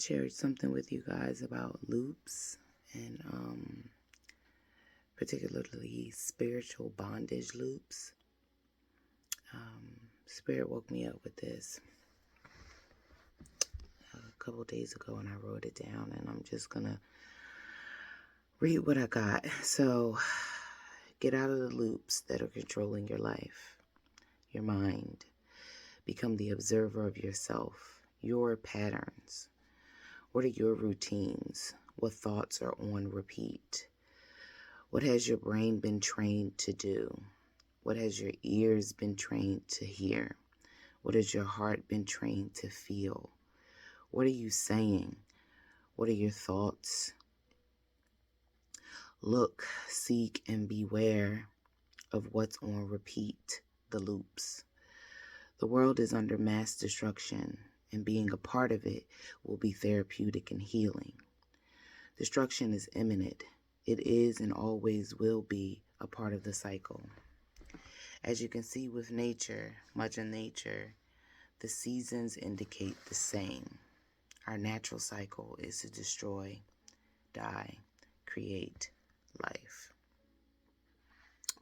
share something with you guys about loops and particularly spiritual bondage loops. Spirit woke me up with this a couple days ago, and I wrote it down, and I'm just gonna read what I got. So, get out of the loops that are controlling your life, your mind. Become the observer of yourself, your patterns. What are your routines? What thoughts are on repeat? What has your brain been trained to do? What has your ears been trained to hear? What has your heart been trained to feel? What are you saying? What are your thoughts? Look, seek, and beware of what's on repeat, the loops. The world is under mass destruction, and being a part of it will be therapeutic and healing. Destruction is imminent. It is and always will be a part of the cycle. As you can see with nature, Mother Nature, the seasons indicate the same. Our natural cycle is to destroy, die, create life.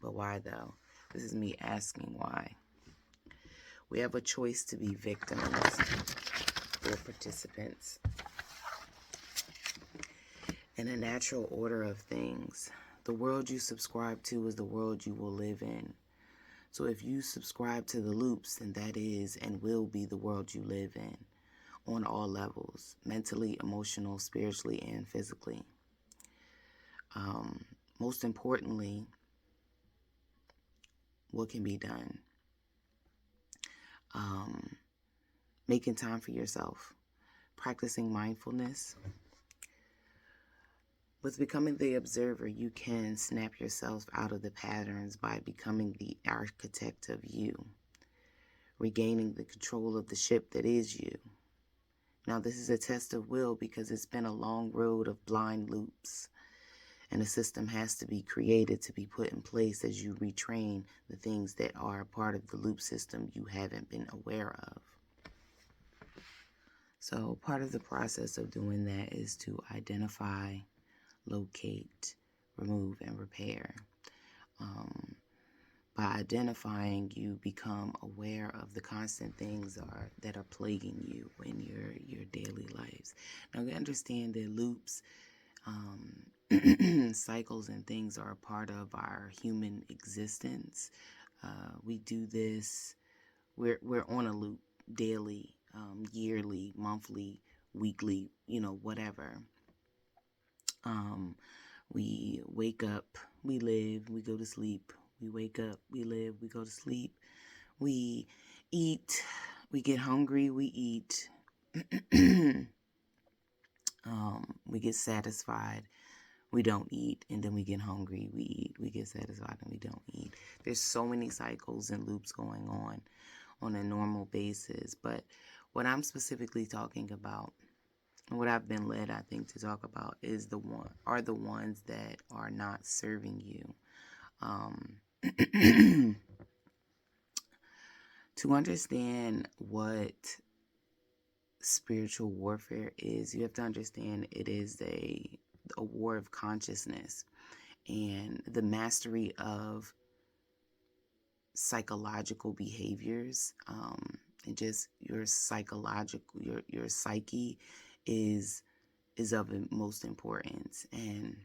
But why though? This is me asking why. We have a choice to be victims or participants. In a natural order of things, the world you subscribe to is the world you will live in. So if you subscribe to the loops, then that is and will be the world you live in on all levels, mentally, emotional, spiritually, and physically. Most importantly, what can be done? Making time for yourself, practicing mindfulness. With becoming the observer, you can snap yourself out of the patterns by becoming the architect of you, regaining the control of the ship that is you. Now, this is a test of will because it's been a long road of blind loops, and a system has to be created to be put in place as you retrain the things that are a part of the loop system you haven't been aware of. So part of the process of doing that is to identify, locate, remove, and repair. By identifying, you become aware of the constant things that are plaguing you in your daily lives. Now, you understand that loops, cycles, and things are a part of our human existence. We do this. We're on a loop daily, yearly, monthly, weekly, whatever. We wake up, we live, we go to sleep. We wake up, we live, we go to sleep. We eat, we get hungry, we eat. We get satisfied, we don't eat, and then we get hungry, we eat. We get satisfied, and we don't eat. There's so many cycles and loops going on a normal basis. But what I'm specifically talking about, what I've been led, I think, to talk about is the ones that are not serving you. To understand what spiritual warfare is, you have to understand it is a war of consciousness and the mastery of psychological behaviors, and just your psychological, your psyche is of most importance. And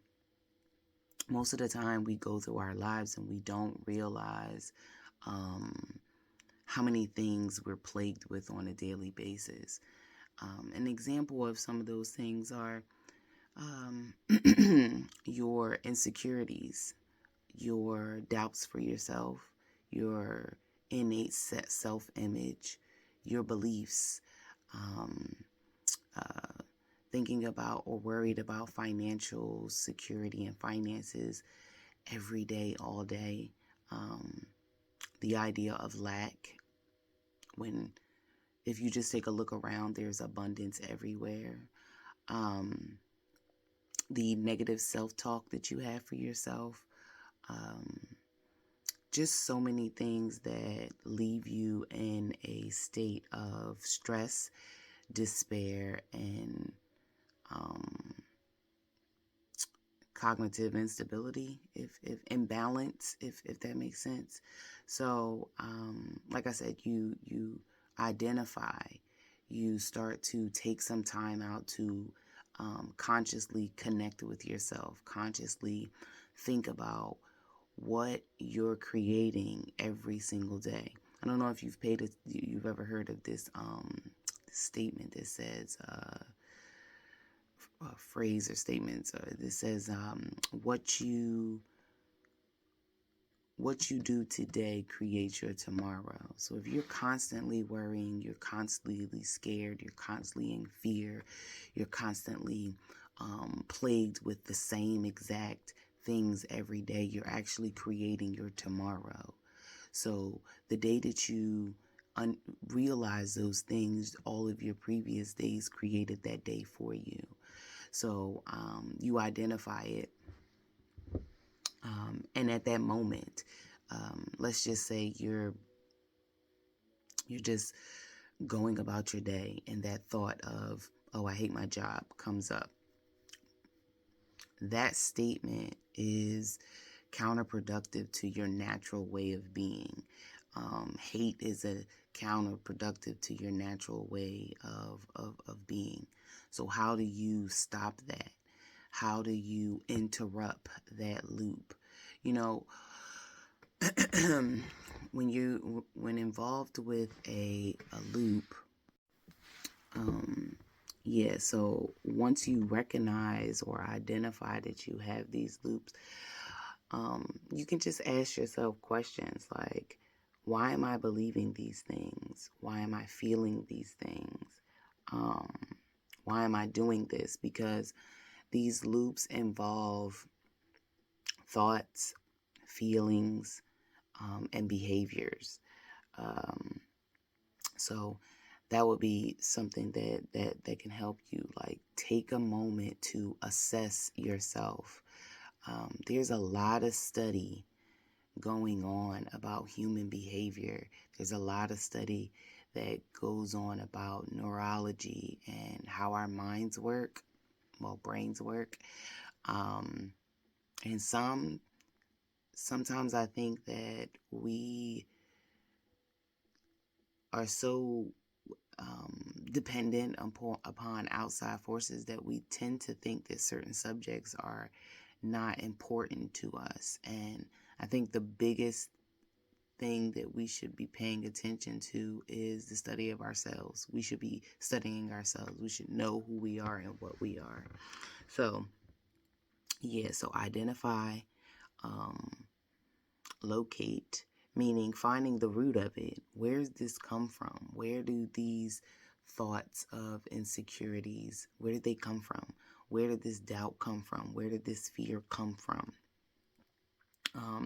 most of the time we go through our lives and we don't realize how many things we're plagued with on a daily basis. An example of some of those things are your insecurities, your doubts for yourself, your innate self-image, your beliefs, thinking about or worried about financial security and finances every day, all day. The idea of lack, when if you just take a look around, there's abundance everywhere. The negative self-talk that you have for yourself. Just so many things that leave you in a state of stress, despair, and cognitive instability, if imbalance, if that makes sense. So, like I said, you identify, you start to take some time out to consciously connect with yourself, consciously think about what you're creating every single day. I don't know if you've ever heard of this statement that says phrase or statements that says what you do today creates your tomorrow. So if you're constantly worrying, you're constantly scared, you're constantly in fear, you're constantly plagued with the same exact things every day, you're actually creating your tomorrow. So the day that you realize those things, all of your previous days created that day for you. So you identify it. And at that moment, let's just say you're just going about your day, and that thought of, oh, I hate my job comes up. That statement is counterproductive to your natural way of being. Hate is a counterproductive to your natural way of being. So how do you stop that? How do you interrupt that loop? You know, when involved with a loop, so once you recognize or identify that you have these loops, you can just ask yourself questions like, why am I believing these things? Why am I feeling these things? Why am I doing this? Because these loops involve thoughts, feelings, and behaviors. So that would be something that can help you. Like, take a moment to assess yourself. There's a lot of study going on about human behavior. There's a lot of study that goes on about neurology and how our minds work, brains work. And sometimes I think that we are so dependent upon outside forces that we tend to think that certain subjects are not important to us. And I think the biggest thing that we should be paying attention to is the study of ourselves. We should be studying ourselves. We should know who we are and what we are. So identify, locate, meaning finding the root of it. Where does this come from? Where do these thoughts of insecurities, where did they come from? Where did this doubt come from? Where did this fear come from?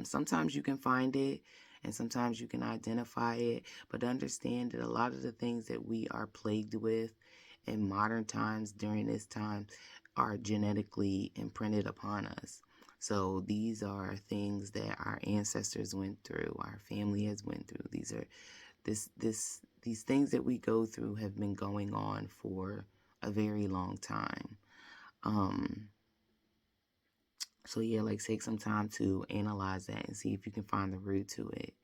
Sometimes you can find it and sometimes you can identify it, but understand that a lot of the things that we are plagued with in modern times during this time are genetically imprinted upon us. So these are things that our ancestors went through, our family has went through. These things that we go through have been going on for a very long time. Take some time to analyze that and see if you can find the root to it.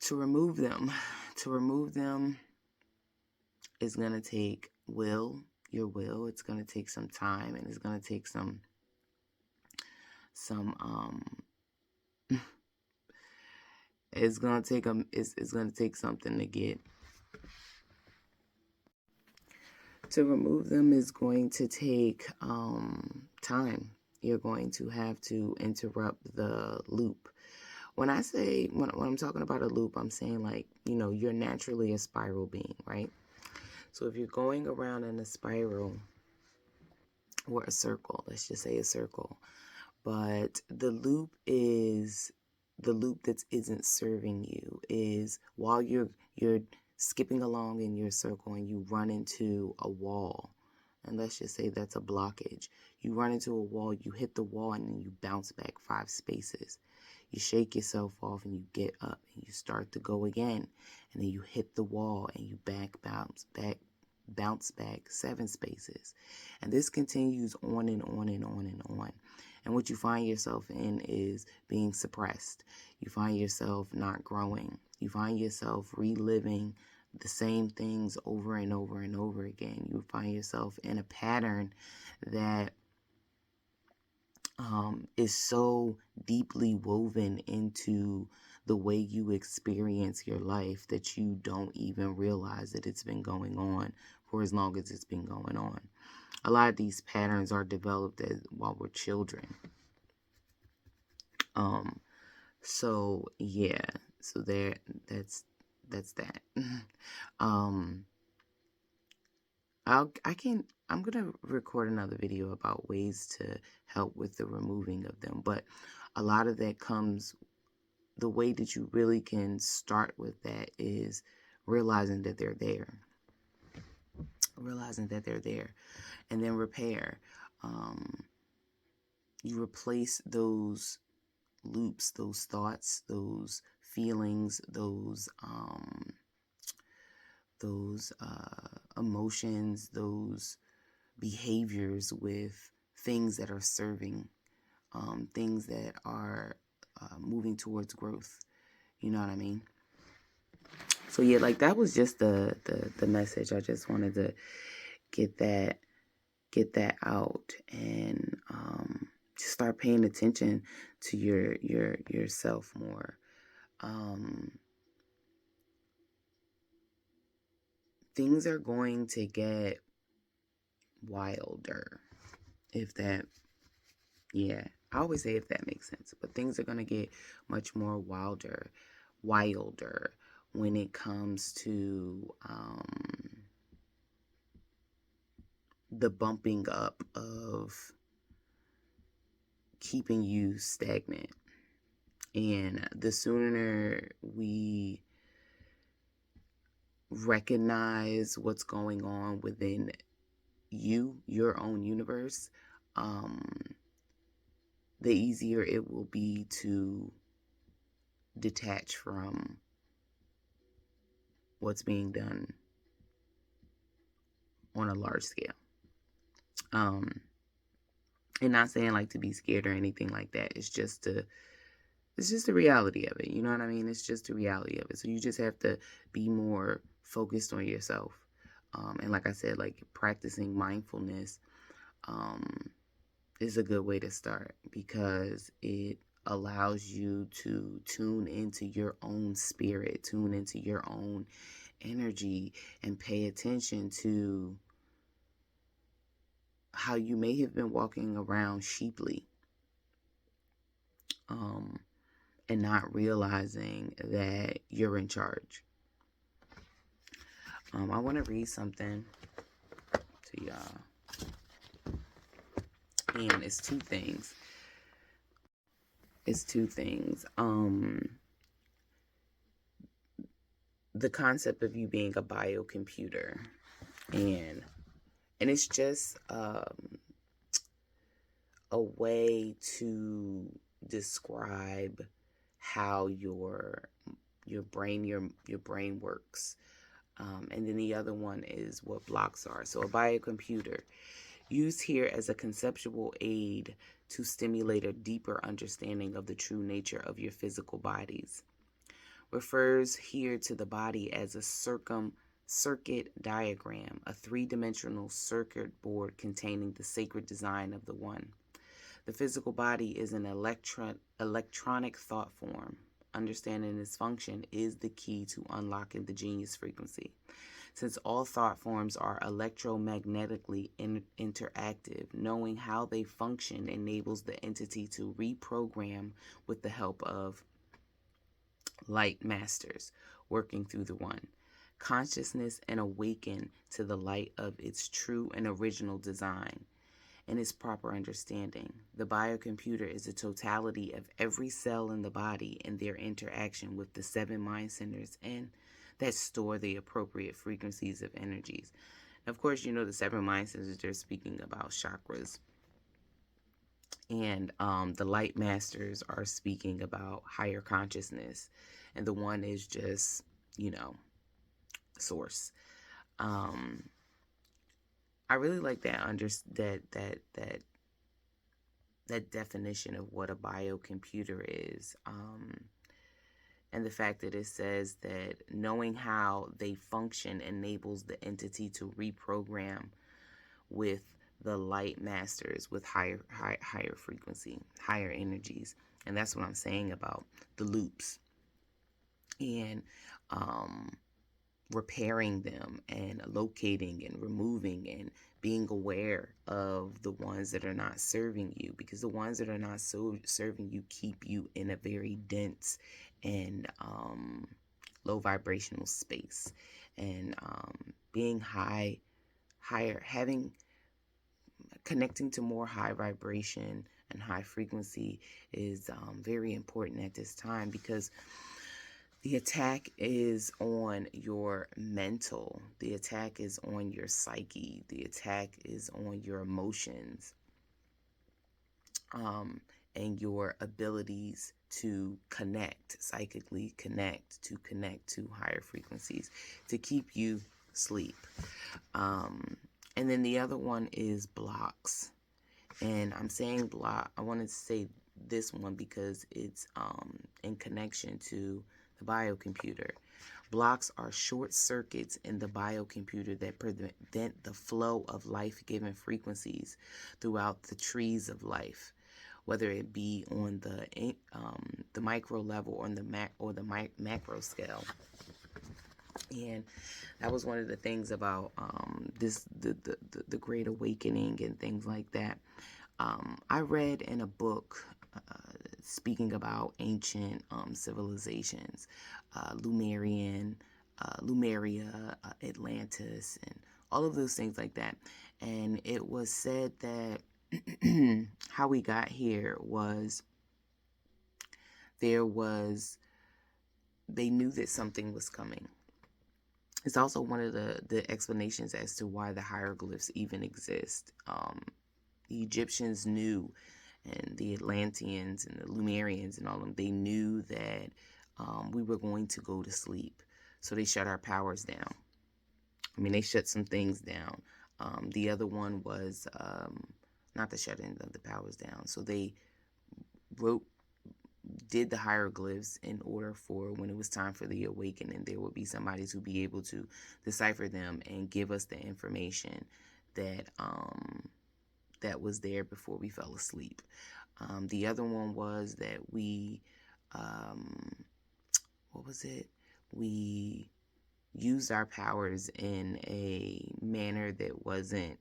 To remove them is going to take your will. It's going to take some time, and it's going to take some it's going to take something to get. To remove them is going to take time. You're going to have to interrupt the loop. When I'm talking about a loop, I'm saying you're naturally a spiral being, right? So if you're going around in a spiral or a circle, let's just say a circle, but the loop that isn't serving you is while you're skipping along in your circle and you run into a wall, and let's just say that's a blockage. You run into a wall, you hit the wall, and then you bounce back 5 spaces. You shake yourself off and you get up and you start to go again, and then you hit the wall and you bounce back bounce back 7 spaces. And this continues on and on and on and on. And what you find yourself in is being suppressed. You find yourself not growing. You find yourself reliving the same things over and over and over again. You find yourself in a pattern that is so deeply woven into the way you experience your life that you don't even realize that it's been going on for as long as it's been going on. A lot of these patterns are developed while we're children. So yeah, so that's that. I'm gonna record another video about ways to help with the removing of them, but a lot of that comes, the way that you really can start with that is realizing that they're there. Realizing that they're there. And then repair. You replace those loops, those thoughts, those feelings, those emotions, those behaviors with things that are serving, things that are moving towards growth. You know what I mean? So yeah, like that was just the message. I just wanted to get that out, and just start paying attention to yourself more. Things are going to get wilder, if that, yeah, I always say if that makes sense, but things are going to get much more wilder when it comes to the bumping up of keeping you stagnant. And the sooner we recognize what's going on within your own universe, the easier it will be to detach from what's being done on a large scale. And not saying like to be scared or anything like that. It's just the reality of it. You know what I mean? It's just the reality of it. So you just have to be more focused on yourself. And like I said, like practicing mindfulness is a good way to start, because it allows you to tune into your own spirit, tune into your own energy, and pay attention to how you may have been walking around sheeply, and not realizing that you're in charge. I want to read something to y'all, and it's two things. The concept of you being a biocomputer, and it's just a way to describe how your brain works. And then the other one is what blocks are. So a biocomputer, used here as a conceptual aid to stimulate a deeper understanding of the true nature of your physical bodies, refers here to the body as a circuit diagram, a three-dimensional circuit board containing the sacred design of the One. The physical body is an electronic thought form. Understanding its function is the key to unlocking the genius frequency. Since all thought forms are electromagnetically interactive, knowing how they function enables the entity to reprogram with the help of light masters working through the One consciousness, and awaken to the light of its true and original design and its proper understanding. The biocomputer is the totality of every cell in the body and their interaction with the 7 mind centers and that store the appropriate frequencies of energies. And of course, you know the 7 mind centers, they're speaking about chakras. And the light masters are speaking about higher consciousness. And the One is just, source. I really like that definition of what a biocomputer is. And the fact that it says that knowing how they function enables the entity to reprogram with the light masters with higher frequency, higher energies. And that's what I'm saying about the loops and um, repairing them and locating and removing and being aware of the ones that are not serving you, because the ones that are not serving you keep you in a very dense and low vibrational space. And being higher, having connecting to more high vibration and high frequency is very important at this time, because the attack is on your mental, the attack is on your psyche, the attack is on your emotions, and your abilities to connect, psychically connect to higher frequencies, to keep you asleep. And then the other one is blocks. And I'm saying block, I wanted to say this one because it's in connection to the biocomputer. Blocks are short circuits in the biocomputer that prevent the flow of life-giving frequencies throughout the trees of life, whether it be on the micro level or the macro scale. And that was one of the things about the Great Awakening and things like that. I read in a book speaking about ancient civilizations, Lemuria, Atlantis, and all of those things like that. And it was said that how we got here was they knew that something was coming. It's also one of the explanations as to why the hieroglyphs even exist. The Egyptians knew, and the Atlanteans and the Lemurians and all of them, they knew that we were going to go to sleep. So they shut our powers down. I mean, they shut some things down. The other one was not the shutting of the powers down. So they did the hieroglyphs in order for when it was time for the awakening, there would be somebody to be able to decipher them and give us the information that that was there before we fell asleep. The other one was that we what was it? We used our powers in a manner that wasn't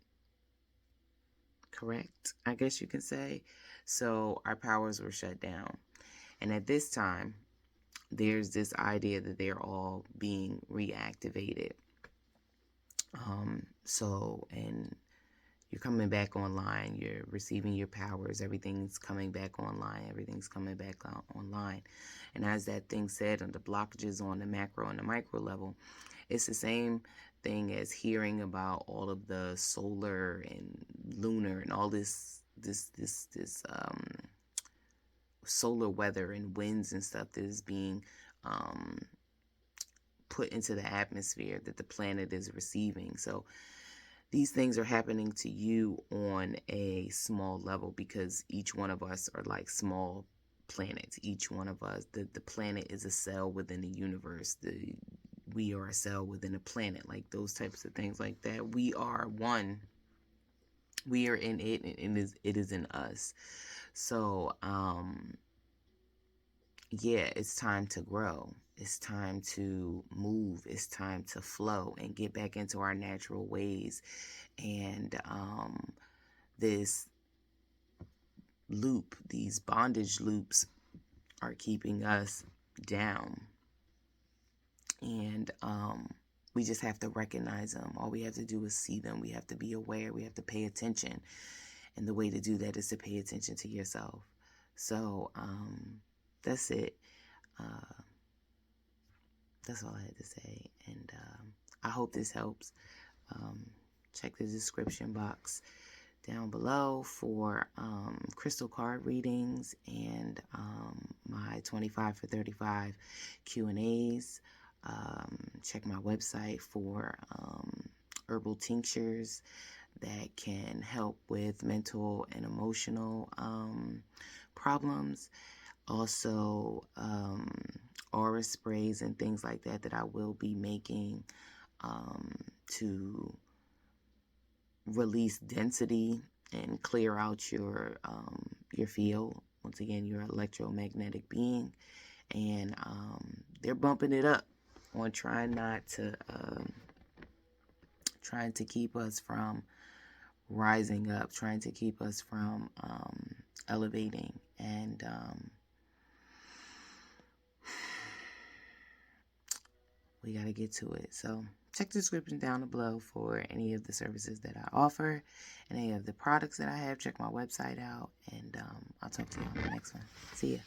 correct, I guess you can say. So our powers were shut down. And at this time, there's this idea that they're all being reactivated. And you're coming back online, you're receiving your powers, everything's coming back online, online. And as that thing said, on the blockages on the macro and the micro level, it's the same thing as hearing about all of the solar and lunar and all this solar weather and winds and stuff that is being put into the atmosphere that the planet is receiving. So these things are happening to you on a small level, because each one of us are like small planets. Each one of us, the planet is a cell within the universe. We are a cell within a planet, like those types of things like that. We are one. We are in it, and it is in us. So, yeah, it's time to grow. It's time to move. It's time to flow and get back into our natural ways. And this loop, these bondage loops, are keeping us down. And we just have to recognize them. All we have to do is see them. We have to be aware. We have to pay attention. And the way to do that is to pay attention to yourself. So that's it. That's all I had to say. And I hope this helps. Check the description box down below for crystal card readings and my 25 for 35 Q&As. Check my website for herbal tinctures that can help with mental and emotional problems. Also, aura sprays and things like that that I will be making to release density and clear out your field. Once again, you're an electromagnetic being, and they're bumping it up on trying to keep us from rising up, trying to keep us from elevating, and we got to get to it. So check the description down below for any of the services that I offer and any of the products that I have. Check my website out, and I'll talk to you on the next one. See ya.